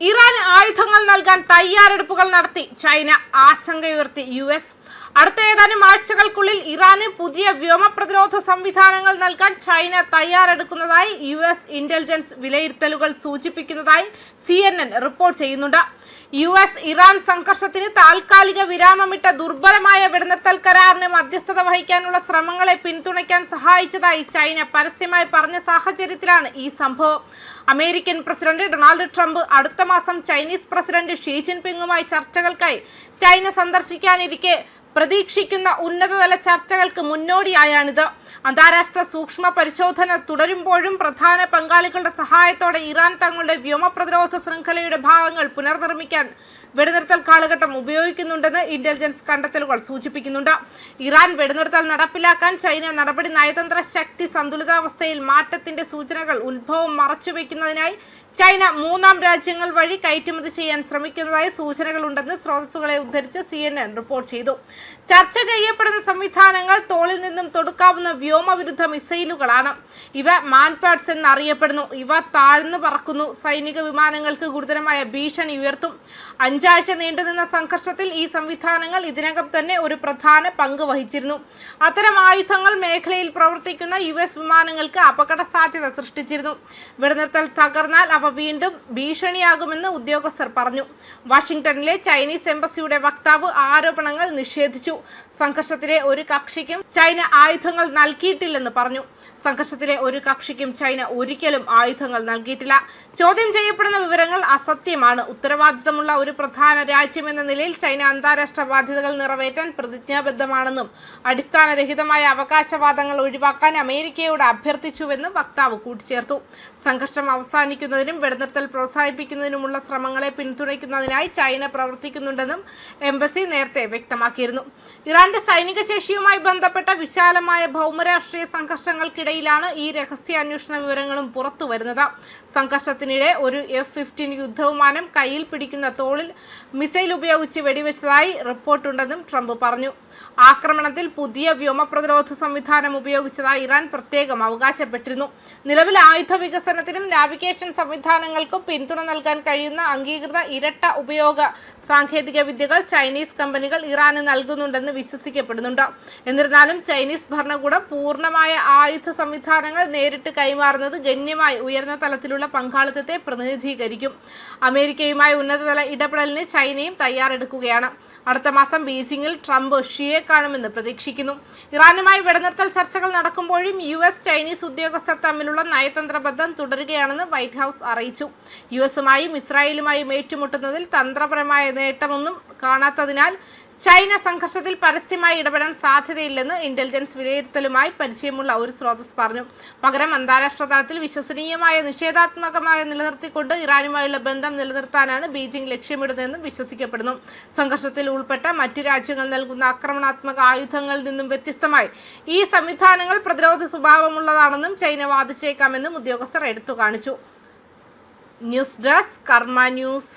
ഇറാന് ആയുധങ്ങൾ നൽകാൻ തയ്യാറെടുപ്പുകൾ നടത്തി ചൈന, ആശങ്കയുയർത്തി US. അടുത്ത ഏതാനും ആഴ്ചകൾക്കുള്ളിൽ ഇറാന് പുതിയ വ്യോമ പ്രതിരോധ സംവിധാനങ്ങൾ നൽകാൻ ചൈന തയ്യാറെടുക്കുന്നതായി US ഇന്റലിജൻസ് വിലയിരുത്തലുകൾ സൂചിപ്പിക്കുന്നതായി CNN റിപ്പോർട്ട് ചെയ്യുന്നുണ്ട്. US ഇറാൻ സംഘർഷത്തിന് താൽക്കാലിക വിരാമമിട്ട ദുർബലമായ വെടിനിർത്തൽ കരാറിന് മധ്യസ്ഥത വഹിക്കാനുള്ള ശ്രമങ്ങളെ പിന്തുണയ്ക്കാൻ സഹായിച്ചതായി ചൈന പരസ്യമായി പറഞ്ഞ സാഹചര്യത്തിലാണ് ഈ സംഭവം. അമേരിക്കൻ പ്രസിഡന്റ് ഡൊണാൾഡ് ട്രംപ് അടുത്ത മാസം ചൈനീസ് പ്രസിഡന്റ് ഷീ ജിൻപിങ്ങുമായി ചർച്ചകൾക്കായി ചൈന സന്ദർശിക്കാനിരിക്കെ പ്രതീക്ഷിക്കുന്ന ഉന്നതതല ചർച്ചകൾക്ക് മുന്നോടിയായാണിത്. അന്താരാഷ്ട്ര സൂക്ഷ്മ പരിശോധന തുടരുമ്പോഴും പ്രധാന പങ്കാളികളുടെ സഹായത്തോടെ ഇറാൻ തങ്ങളുടെ വ്യോമ പ്രതിരോധ ശൃംഖലയുടെ ഭാഗങ്ങൾ പുനർനിർമ്മിക്കാൻ വെടിനിർത്തൽ കാലഘട്ടം ഉപയോഗിക്കുന്നുണ്ടെന്ന് ഇന്റലിജൻസ് കണ്ടെത്തലുകൾ സൂചിപ്പിക്കുന്നുണ്ട്. ഇറാൻ വെടിനിർത്തൽ നടപ്പിലാക്കാൻ ചൈന നടപടി നയതന്ത്ര ശക്തി സന്തുലിതാവസ്ഥയിൽ മാറ്റത്തിന്റെ സൂചനകൾ ഉത്ഭവം മറച്ചുവെക്കുന്നതിനായി ചൈന മൂന്നാം രാജ്യങ്ങൾ വഴി കയറ്റുമതി ചെയ്യാൻ ശ്രമിക്കുന്നതായി സൂചനകളുണ്ടെന്ന് സ്രോതസ്സുകളെ ഉദ്ധരിച്ച് CNN റിപ്പോർട്ട് ചെയ്തു. ചർച്ച ചെയ്യപ്പെടുന്ന സംവിധാനങ്ങൾ തോളിൽ നിന്നും തൊടുക്കാവുന്ന വ്യോമവിരുദ്ധ മിസൈലുകളാണ്. ഇവ മാൻപാഡ്സ് എന്നറിയപ്പെടുന്നു. ഇവ താഴ്ന്നു പറക്കുന്നു. സൈനിക വിമാനങ്ങൾക്ക് ഗുരുതരമായ ഭീഷണി ഉയർത്തും. 5 ആഴ്ച നീണ്ടുനിന്ന സംഘർഷത്തിൽ ഈ സംവിധാനങ്ങൾ ഇതിനകം തന്നെ ഒരു പ്രധാന പങ്ക് വഹിച്ചിരുന്നു. അത്തരം ആയുധങ്ങൾ മേഖലയിൽ പ്രവർത്തിക്കുന്ന US വിമാനങ്ങൾക്ക് അപകട സാധ്യത സൃഷ്ടിച്ചിരുന്നു. വെടിനിർത്തൽ തകർന്നാൽ അവ വീണ്ടും ഭീഷണിയാകുമെന്ന് ഉദ്യോഗസ്ഥർ പറഞ്ഞു. വാഷിംഗ്ടണിലെ ചൈനീസ് എംബസിയുടെ വക്താവ് ആരോപണങ്ങൾ നിഷേധിച്ചു. സംഘർഷത്തിലെ ഒരു കക്ഷിക്കും ചൈന ആയുധങ്ങൾ നൽകിയിട്ടില്ലെന്ന് പറഞ്ഞു. സംഘർഷത്തിലെ ഒരു കക്ഷിക്കും ചൈന ഒരിക്കലും ആയുധങ്ങൾ നൽകിയിട്ടില്ല. ചോദ്യം ചെയ്യപ്പെടുന്ന വിവരങ്ങൾ അസത്യമാണ്. ഉത്തരവാദിത്തമുള്ള ഒരു പ്രധാന രാജ്യമെന്ന നിലയിൽ ചൈന അന്താരാഷ്ട്ര ബാധ്യതകൾ നിറവേറ്റാൻ പ്രതിജ്ഞാബദ്ധമാണെന്നും അടിസ്ഥാനരഹിതമായ അവകാശവാദങ്ങൾ ഒഴിവാക്കാൻ അമേരിക്കയോട് അഭ്യർത്ഥിച്ചുവെന്ന് വക്താവ് കൂട്ടിച്ചേർത്തു. സംഘർഷം അവസാനിക്കുന്നതിനും വെടിനിർത്തൽ പ്രോത്സാഹിപ്പിക്കുന്നതിനുമുള്ള ശ്രമങ്ങളെ പിന്തുണയ്ക്കുന്നതിനായി ചൈന പ്രവർത്തിക്കുന്നുണ്ടെന്നും എംബസി നേരത്തെ വ്യക്തമാക്കിയിരുന്നു. ഇറാന്റെ സൈനിക ശേഷിയുമായി ബന്ധപ്പെട്ട വിശാലമായ ഭൗമരാഷ്ട്രീയ സംഘർഷങ്ങൾക്കിടയിലാണ് ഈ രഹസ്യാന്വേഷണ വിവരങ്ങളും പുറത്തുവരുന്നത്. സംഘർഷത്തിനിടെ ഒരു F-15 യുദ്ധവിമാനം കയ്യിൽ പിടിക്കുന്ന തോളിൽ മിസൈൽ ഉപയോഗിച്ച് വെടിവെച്ചതായി റിപ്പോർട്ടുണ്ടെന്നും ട്രംപ് പറഞ്ഞു. ആക്രമണത്തിൽ പുതിയ വ്യോമ പ്രതിരോധ സംവിധാനം ഉപയോഗിച്ചതായി ഇറാൻ പ്രത്യേകം അവകാശപ്പെട്ടിരുന്നു. നിലവിൽ ആയുധ വികസനത്തിനും നാവിഗേഷൻ സംവിധാനങ്ങൾക്കും പിന്തുണ നൽകാൻ കഴിയുന്ന അംഗീകൃത ഇരട്ട ഉപയോഗ സാങ്കേതിക വിദ്യകൾ ചൈനീസ് കമ്പനികൾ ഇറാന് നൽകുന്നുണ്ടെന്ന് വിശ്വസിക്കപ്പെടുന്നുണ്ട്. എന്നിരുന്നാലും ചൈനീസ് ഭരണകൂടം പൂർണ്ണമായ ആയുധ സംവിധാനങ്ങൾ നേരിട്ട് കൈമാറുന്നത് ഗണ്യമായി ഉയർന്ന തലത്തിലുള്ള പങ്കാളിത്തത്തെ പ്രതിനിധീകരിക്കും. അമേരിക്കയുമായി ഉന്നതതല ഇടപെടലിന് ചൈനയും തയ്യാറെടുക്കുകയാണ്. അടുത്ത മാസം ബീജിംഗിൽ ട്രംപ് ഷിയെ കാണുമെന്ന് പ്രതീക്ഷിക്കുന്നു. ഇറാനുമായി വെടിനിർത്തൽ ചർച്ചകൾ നടക്കുമ്പോഴും US ചൈനീസ് ഉദ്യോഗസ്ഥർ തമ്മിലുള്ള നയതന്ത്ര ബന്ധം തുടരുകയാണെന്ന് വൈറ്റ് ഹൌസ് അറിയിച്ചു. USുമായും ഇസ്രായേലുമായും ഏറ്റുമുട്ടുന്നതിൽ തന്ത്രപരമായ നേട്ടമൊന്നും കാണാത്തതിനാൽ ചൈന സംഘർഷത്തിൽ പരസ്യമായി ഇടപെടാൻ സാധ്യതയില്ലെന്ന് ഇന്റലിജൻസ് വിലയിരുത്തലുമായി പരിചയമുള്ള ഒരു സ്രോതസ് പറഞ്ഞു. പകരം അന്താരാഷ്ട്ര തലത്തിൽ വിശ്വസനീയമായ നിഷേധാത്മകമായ നിലനിർത്തിക്കൊണ്ട് ഇറാനുമായുള്ള ബന്ധം നിലനിർത്താനാണ് ബീജിംഗ് ലക്ഷ്യമിടുന്നതെന്നും വിശ്വസിക്കപ്പെടുന്നു. സംഘർഷത്തിൽ ഉൾപ്പെട്ട മറ്റു രാജ്യങ്ങൾ നൽകുന്ന ആക്രമണാത്മക ആയുധങ്ങളിൽ നിന്നും വ്യത്യസ്തമായി ഈ സംവിധാനങ്ങൾ പ്രതിരോധ സ്വഭാവമുള്ളതാണെന്നും ചൈന വാദിച്ചേക്കാമെന്നും ഉദ്യോഗസ്ഥർ എടുത്തു കാണിച്ചു. ന്യൂസ് ഡെസ്ക് കർമ്മ ന്യൂസ്.